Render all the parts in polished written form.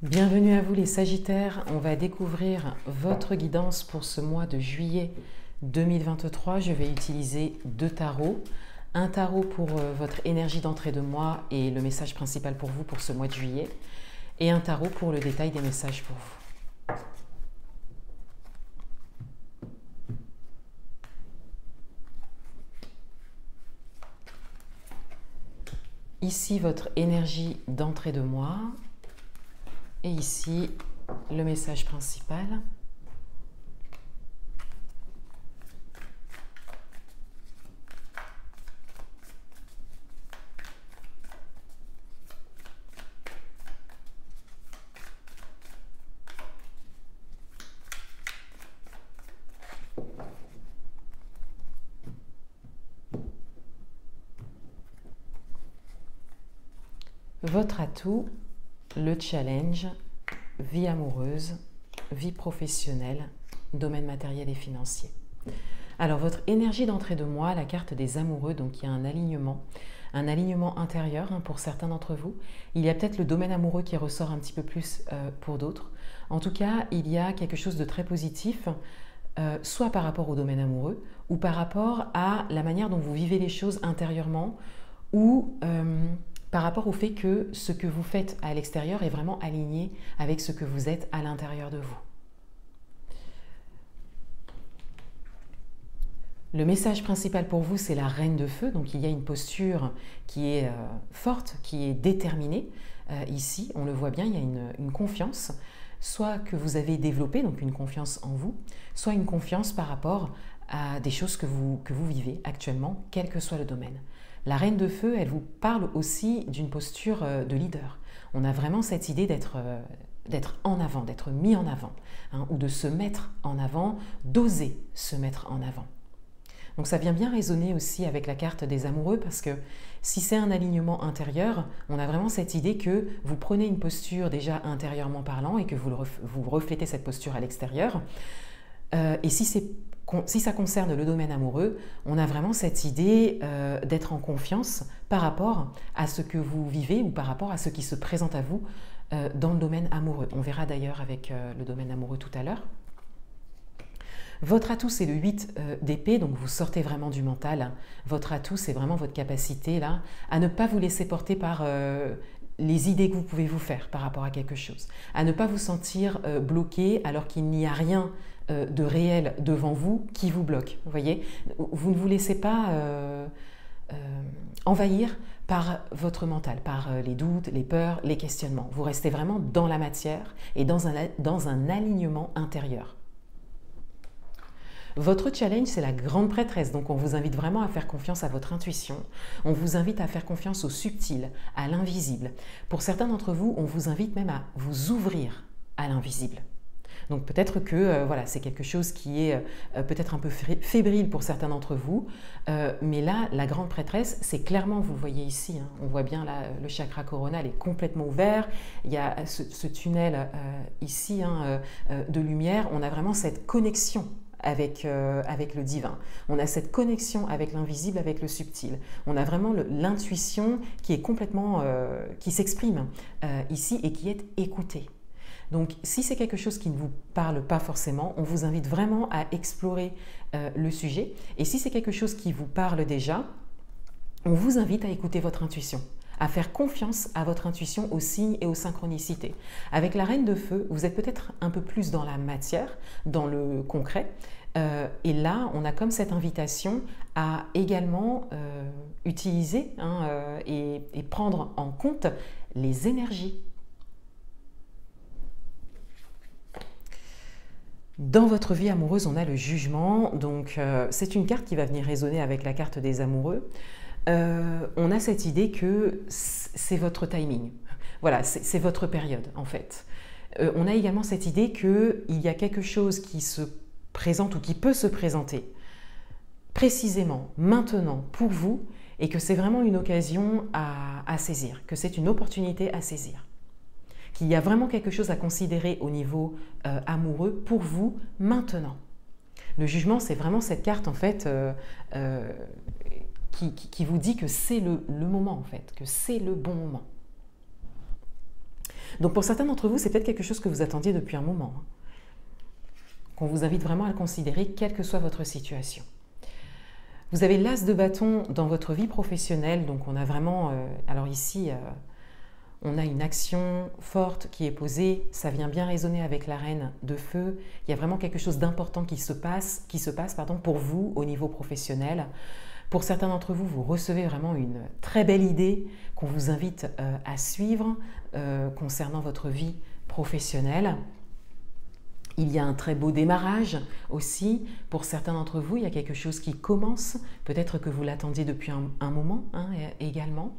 Bienvenue à vous les Sagittaires, on va découvrir votre guidance pour ce mois de juillet 2023. Je vais utiliser deux tarots, un tarot pour votre énergie d'entrée de mois et le message principal pour vous pour ce mois de juillet, et un tarot pour le détail des messages pour vous. Ici votre énergie d'entrée de mois. Et ici, le message principal. Votre atout, le challenge, vie amoureuse, vie professionnelle, domaine matériel et financier. Alors votre énergie d'entrée de mois, la carte des amoureux, donc il y a un alignement intérieur pour certains d'entre vous. Il y a peut-être le domaine amoureux qui ressort un petit peu plus pour d'autres. En tout cas, il y a quelque chose de très positif, soit par rapport au domaine amoureux ou par rapport à la manière dont vous vivez les choses intérieurement ou par rapport au fait que ce que vous faites à l'extérieur est vraiment aligné avec ce que vous êtes à l'intérieur de vous. Le message principal pour vous, c'est la reine de feu. Donc il y a une posture qui est forte, qui est déterminée. Ici, on le voit bien, il y a une confiance, soit que vous avez développée, donc une confiance en vous, soit une confiance par rapport à des choses que vous vivez actuellement, quel que soit le domaine. La reine de feu, elle vous parle aussi d'une posture de leader. On a vraiment cette idée d'être en avant, d'être mis en avant, ou de se mettre en avant, d'oser se mettre en avant. Donc ça vient bien résonner aussi avec la carte des amoureux parce que si c'est un alignement intérieur, on a vraiment cette idée que vous prenez une posture déjà intérieurement parlant et que vous reflétez cette posture à l'extérieur. Et si ça concerne le domaine amoureux, on a vraiment cette idée d'être en confiance par rapport à ce que vous vivez ou par rapport à ce qui se présente à vous dans le domaine amoureux. On verra d'ailleurs avec le domaine amoureux tout à l'heure. Votre atout, c'est le 8 d'épée, donc vous sortez vraiment du mental. Votre atout, c'est vraiment votre capacité là, à ne pas vous laisser porter par les idées que vous pouvez vous faire par rapport à quelque chose, à ne pas vous sentir bloqué alors qu'il n'y a rien de réel devant vous qui vous bloque. Vous voyez, vous ne vous laissez pas envahir par votre mental, par les doutes, les peurs, les questionnements. Vous restez vraiment dans la matière et dans un alignement intérieur. Votre challenge, c'est la grande prêtresse, donc on vous invite vraiment à faire confiance à votre intuition, on vous invite à faire confiance au subtil, à l'invisible. Pour certains d'entre vous, on vous invite même à vous ouvrir à l'invisible. Donc peut-être que voilà, c'est quelque chose qui est peut-être un peu fébrile pour certains d'entre vous, mais là, la grande prêtresse, c'est clairement, vous le voyez ici, on voit bien là, le chakra coronal est complètement ouvert, il y a ce tunnel ici de lumière, on a vraiment cette connexion avec le divin. On a cette connexion avec l'invisible, avec le subtil. On a vraiment l'intuition qui est complètement, qui s'exprime ici et qui est écoutée. Donc si c'est quelque chose qui ne vous parle pas forcément, on vous invite vraiment à explorer le sujet. Et si c'est quelque chose qui vous parle déjà, on vous invite à écouter votre intuition, à faire confiance à votre intuition, aux signes et aux synchronicités. Avec la reine de feu, vous êtes peut-être un peu plus dans la matière, dans le concret, et là, on a comme cette invitation à également utiliser et prendre en compte les énergies. Dans votre vie amoureuse, on a le jugement, donc c'est une carte qui va venir résonner avec la carte des amoureux. On a cette idée que c'est votre timing, voilà, c'est votre période en fait. On a également cette idée qu'il y a quelque chose qui se présente ou qui peut se présenter précisément maintenant pour vous et que c'est vraiment une occasion à saisir, que c'est une opportunité à saisir. Qu'il y a vraiment quelque chose à considérer au niveau amoureux pour vous maintenant. Le jugement, c'est vraiment cette carte en fait qui vous dit que c'est le moment en fait, que c'est le bon moment. Donc pour certains d'entre vous, c'est peut-être quelque chose que vous attendiez depuis un moment, hein, qu'on vous invite vraiment à le considérer, quelle que soit votre situation. Vous avez l'as de bâton dans votre vie professionnelle, donc on a vraiment, alors ici, on a une action forte qui est posée, ça vient bien résonner avec la reine de feu, il y a vraiment quelque chose d'important qui se passe pour vous au niveau professionnel. Pour certains d'entre vous, vous recevez vraiment une très belle idée qu'on vous invite à suivre concernant votre vie professionnelle. Il y a un très beau démarrage aussi. Pour certains d'entre vous, il y a quelque chose qui commence. Peut-être que vous l'attendiez depuis un moment hein, également.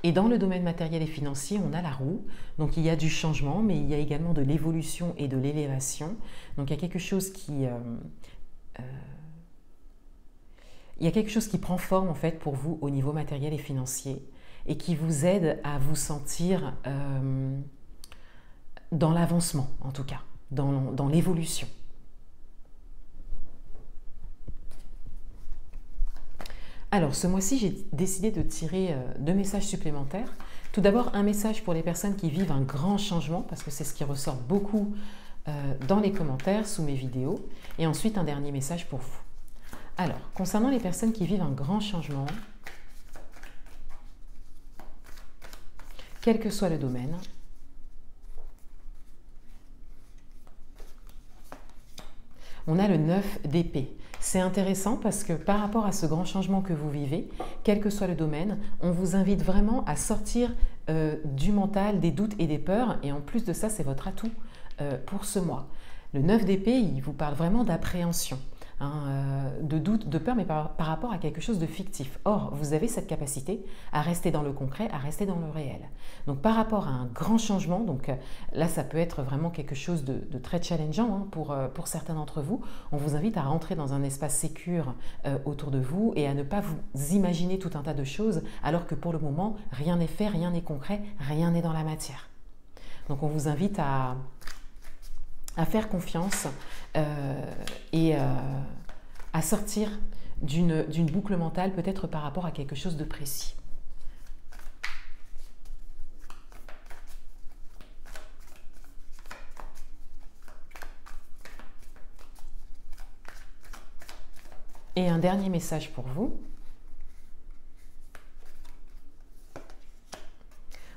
Et dans le domaine matériel et financier, on a la roue. Donc il y a du changement, mais il y a également de l'évolution et de l'élévation. Donc il y a quelque chose qui... il y a quelque chose qui prend forme en fait pour vous au niveau matériel et financier et qui vous aide à vous sentir... dans l'avancement, en tout cas, dans l'évolution. Alors, ce mois-ci, j'ai décidé de tirer 2 messages supplémentaires. Tout d'abord, un message pour les personnes qui vivent un grand changement, parce que c'est ce qui ressort beaucoup dans les commentaires sous mes vidéos. Et ensuite, un dernier message pour vous. Alors, concernant les personnes qui vivent un grand changement, quel que soit le domaine, on a le 9 d'épée. C'est intéressant parce que par rapport à ce grand changement que vous vivez, quel que soit le domaine, on vous invite vraiment à sortir du mental, des doutes et des peurs. Et en plus de ça, c'est votre atout pour ce mois. Le 9 d'épée, il vous parle vraiment d'appréhension. De doute, de peur, mais par rapport à quelque chose de fictif. Or, vous avez cette capacité à rester dans le concret, à rester dans le réel. Donc, par rapport à un grand changement, donc là, ça peut être vraiment quelque chose de très challengeant pour certains d'entre vous. On vous invite à rentrer dans un espace sécure autour de vous et à ne pas vous imaginer tout un tas de choses, alors que pour le moment, rien n'est fait, rien n'est concret, rien n'est dans la matière. Donc, on vous invite à faire confiance et à sortir d'une boucle mentale, peut-être par rapport à quelque chose de précis. Et un dernier message pour vous.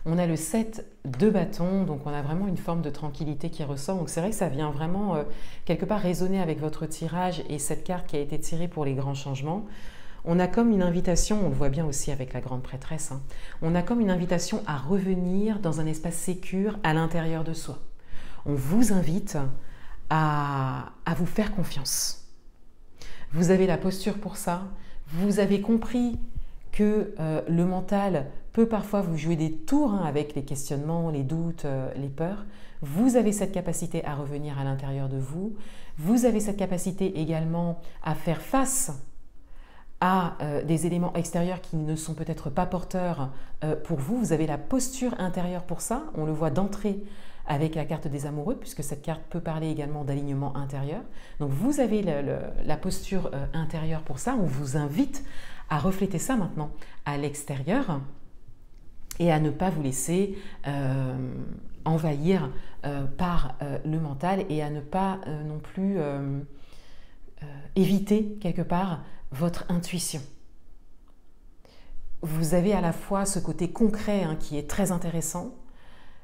On a le 7 de bâton, donc on a vraiment une forme de tranquillité qui ressort. Donc c'est vrai que ça vient vraiment quelque part résonner avec votre tirage et cette carte qui a été tirée pour les grands changements. On a comme une invitation, on le voit bien aussi avec la grande prêtresse, hein, on a comme une invitation à revenir dans un espace sécure à l'intérieur de soi. On vous invite à vous faire confiance. Vous avez la posture pour ça, vous avez compris que le mental peut parfois vous jouer des tours avec les questionnements, les doutes, les peurs. Vous avez cette capacité à revenir à l'intérieur de vous. Vous avez cette capacité également à faire face à des éléments extérieurs qui ne sont peut-être pas porteurs pour vous. Vous avez la posture intérieure pour ça. On le voit d'entrée avec la carte des amoureux, puisque cette carte peut parler également d'alignement intérieur. Donc vous avez la posture intérieure pour ça. On vous invite à refléter ça maintenant à l'extérieur et à ne pas vous laisser envahir par le mental et à ne pas non plus éviter quelque part votre intuition. Vous avez à la fois ce côté concret qui est très intéressant,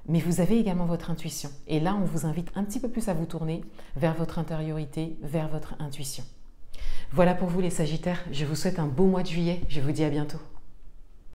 mais vous avez également votre intuition. Et là, on vous invite un petit peu plus à vous tourner vers votre intériorité, vers votre intuition. Voilà pour vous les Sagittaires, je vous souhaite un beau mois de juillet, je vous dis à bientôt.